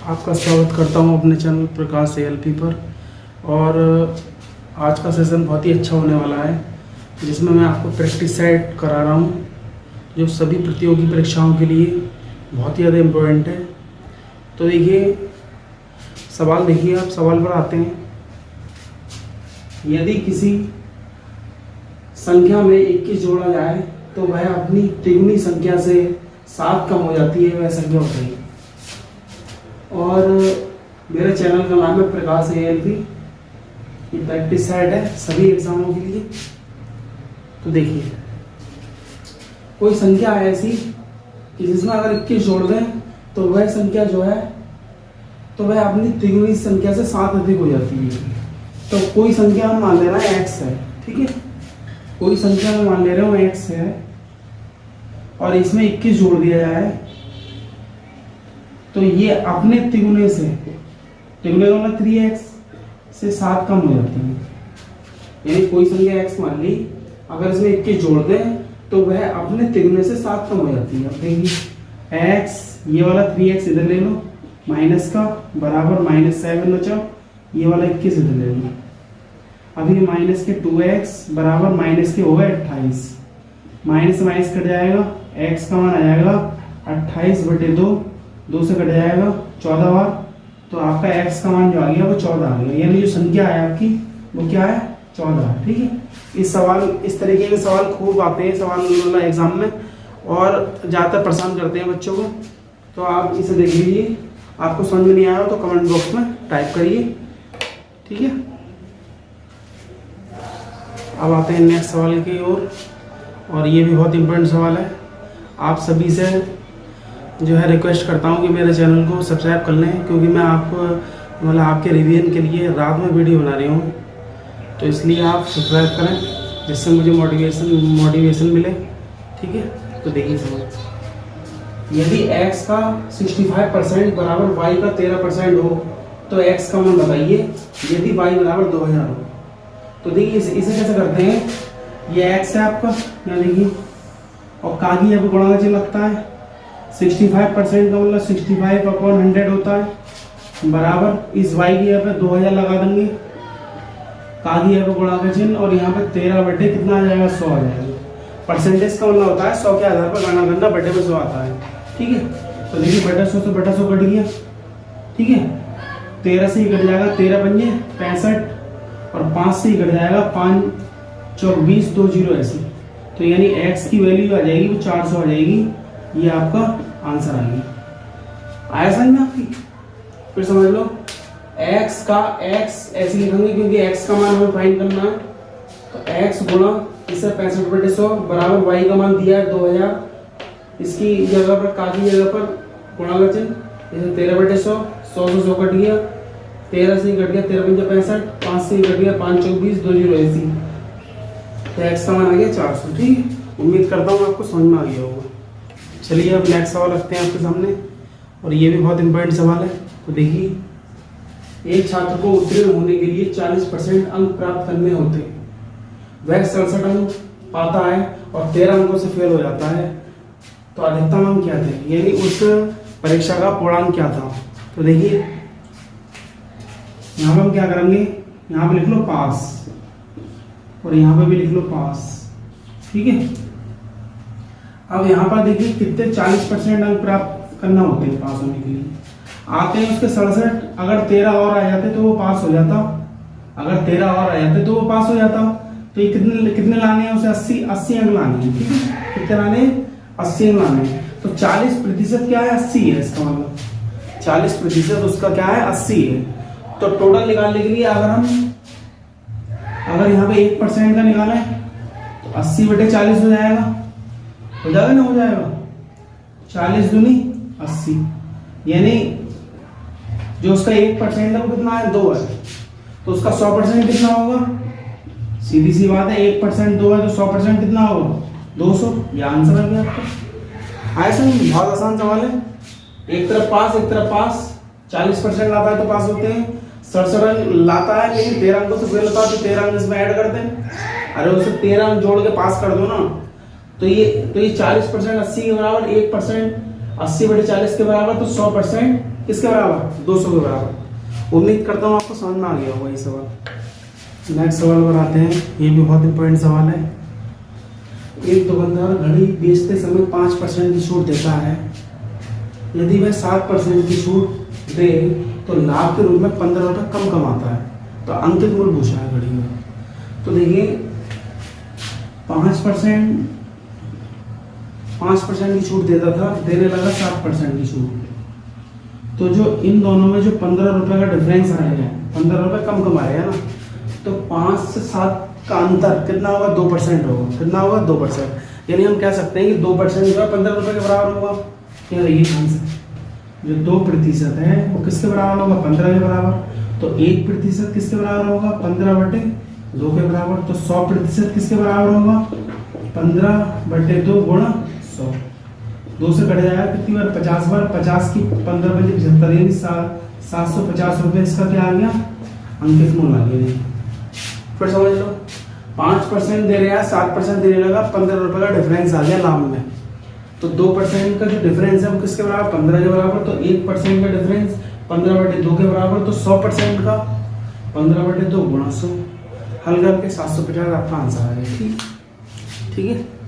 आपका स्वागत करता हूं अपने चैनल प्रकाश ALP पर। और आज का सेशन बहुत ही अच्छा होने वाला है, जिसमें मैं आपको प्रैक्टिस सेट करा रहा हूं, जो सभी प्रतियोगी परीक्षाओं के लिए बहुत ही ज़्यादा इम्पोर्टेंट है। तो देखिए सवाल, देखिए आप सवाल पर आते हैं। यदि किसी संख्या में 21 जोड़ा जाए तो वह अपनी तिगुनी संख्या से 7 कम हो जाती है, वह संख्या बताइए। और मेरे चैनल का नाम है प्रकाश ALP। ये प्रैक्टिस सेट है सभी एग्जामों के लिए। तो देखिए कोई संख्या है ऐसी कि जिसमें अगर 21 जोड़ दें तो वह संख्या जो है तो वह अपनी तिगुनी संख्या से 7 अधिक हो जाती है। तो कोई संख्या हम मान ले रहे हैं x है, ठीक है। कोई संख्या में मान ले रहे हो x है और इसमें 21 जोड़ दिया जाए तो ये अपने तिगुने से, तिगुने का मतलब 3x से 7 कम हो जाती है। यानी कोई संख्या x मान ली, अगर इसमें 21 जोड़ दें तो वह अपने तिगुने से 7 कम हो जाती है। अब देखिए x, ये वाला 3x इधर ले लो, माइनस का बराबर -7 बचा, ये वाला 21 इधर ले लो। अब ये माइनस के 2x बराबर माइनस के हो गए 28, माइनस माइनस कट जाएगा, x का मान आ जाएगा 28/2, 2 से कट जाएगा 14 बार, तो आपका x का मान जो आ गया वो 14 आ गया। यानी जो संख्या है आपकी वो क्या है, 14 है, ठीक है। इस तरीके के सवाल खूब आते हैं सवाल एग्जाम में और ज़्यादातर परेशान करते हैं बच्चों को। तो आप इसे देख लीजिए, आपको समझ में नहीं आया हो तो कमेंट बॉक्स में टाइप करिए, ठीक है। अब आते हैं नेक्स्ट सवाल की ओर, और ये भी बहुत इम्पोर्टेंट सवाल है। आप सभी से जो है रिक्वेस्ट करता हूँ कि मेरे चैनल को सब्सक्राइब कर लें, क्योंकि मैं आपको मतलब आपके रिवीजन के लिए रात में वीडियो बना रही हूँ। तो इसलिए आप सब्सक्राइब करें जिससे मुझे मोटिवेशन मिले, ठीक है। तो देखिए समझ, यदि x का 65% बराबर y का 13% हो तो x का मान बताइए यदि y बराबर 2000 हो। तो देखिए इसे कैसे करते हैं, ये x है आपका, यहाँ देखिए, और कागी यहाँ पे गुणा का चिन्ह लगता है। 65% का मतलब 65/100 होता है, बराबर इस y की यहाँ पे 2000 लगा देंगे, कागी यहाँ पे गुणा का चिन्ह, और यहाँ पे 13 बटे कितना आ जाएगा, 100 आ जाएगा। परसेंटेज का मतलब होता है 100 के आधार पर गणना करना, बटे में 100 आता है, ठीक है। तो देखिए बटा 100 से बटा 100 कट गया, ठीक है। 13 से ही कट जाएगा, 13 पंजे 65, और 5 से ही कट जाएगा 5 चौक 20, 2 0 ऐसे। तो यानी x की वैल्यू आ जाएगी वो 400 आ जाएगी। ये आपका आंसर आ गया। आया समझ में आपकी? फिर समझ लो, x का x ऐसे लिखेंगे क्योंकि x का मान हमें फाइंड करना है। तो x गुणा इससे 65/100 बराबर y का मान दिया है 2000, इसकी जगह पर काकी जगह पर गुणा का चिन्ह, जैसे 13/100, 100 से 100 कट गया, 13 से ही कट गया 13 पंजे 65, 5 से ही कट गया 5 चौक 20, 2 0 ऐसी। तो x का मान आ गया 400, ठीक है। उम्मीद करता हूँ आपको समझ में आ गया होगा। चलिए अब नेक्स्ट सवाल रखते हैं आपके सामने, और ये भी बहुत इंपॉर्टेंट सवाल है। तो देखिए, एक छात्र को उत्तीर्ण होने के लिए 40% अंक प्राप्त करने होते हैं, वह 67 अंक पाता है और 13 अंकों से फेल हो जाता है, तो अधिकतम अंक क्या थे, यानी उस परीक्षा का पूर्णांक क्या था। तो देखिए यहाँ पर हम क्या करेंगे, यहाँ पे लिख लो पास, और यहाँ पे भी लिख लो पास, ठीक है। अब यहाँ पर देखिए कितने 40% अंक प्राप्त करना होते हैं पास होने के लिए। आते हैं उसके 67, अगर 13 और आ जाते तो वो पास हो जाता, अगर 13 और आ जाते तो वो पास हो जाता। तो ये कितने लाने हैं उसे, 80 अंक लाने हैं, ठीक है। कितने लाने हैं, 80 अंक लाने हैं। तो 40% क्या है, 80 है, इसका मतलब 40% उसका क्या है, 80 है। तो टोटल निकालने के लिए अगर यहाँ पे 1% का निकालें तो 80/40 हो जाएगा, हो जाएगा ना, हो जाएगा 40 दूनी 80, यानी जो उसका 1% है वो कितना है, 2 है। तो उसका 100% कितना होगा, सीधी सी बात है, 1% 2 है तो 100% कितना होगा, 200। ये आंसर आ गया आपका। ऐसा नहीं, बहुत आसान सवाल है। एक तरफ पास 40% लाता है तो पास होते हैं, 67 अंक लाता है लेकिन 13 अंकों से फेल होता है तो 13 अंक इसमें ऐड कर दें। अरे उसे 13 अंक जोड़ के पास कर दो ना। तो ये 40% 80 के बराबर, 1% 80/40 के बराबर, तो 100% किसके बराबर, 200 के बराबर। उम्मीद करता हूँ आपको समझ में आ गया होगा ये सवाल। नेक्स्ट सवाल पर आते हैं, ये भी बहुत इंपॉर्टेंट सवाल है। एक दुकानदार घड़ी बेचते समय 5% की छूट देता है। यदि वह 7% की छूट दे तो लाभ के रूप में 15 रुपये कम कमाता है। तो अंकित मूल्य पूछा है घड़ी में। तो देखिए 5% की छूट देता था, देने लगा 7% की छूट। तो जो इन दोनों में जो 15 रुपये का डिफरेंस आएगा, 15 रुपये कम कमा रहे हैं ना, तो 5 से 7 का अंतर कितना होगा, 2% होगा। कितना होगा, 2%। यानी हम कह सकते हैं कि 2% जो है 15 रुपये के बराबर होगा। क्या ये आंसर, जो 2% है वो किसके बराबर होगा, 15 के बराबर। तो 1% किसके बराबर होगा, 15/2 के बराबर। तो 100% किसके बराबर होगा, 15/2 गुणा 100। 2 से कट जाएगा कितनी बार, 50 बार। 50 की 15 बजे 75 यानी 750 रुपये। इसका क्या आ गया, अंकित मूल्य आ गया। फिर समझ लो, 5% दे रहे हैं, 7% देने लगा, 15 रुपये का डिफरेंस आ गया लाभ में। तो 2% का जो डिफरेंस है वो किसके बराबर, 15 के बराबर। तो 1% का डिफरेंस 15/2 के बराबर। तो 100% का 15/2 गुणा 100। हल करके 750 आपका आंसर आ गया। ठीक है।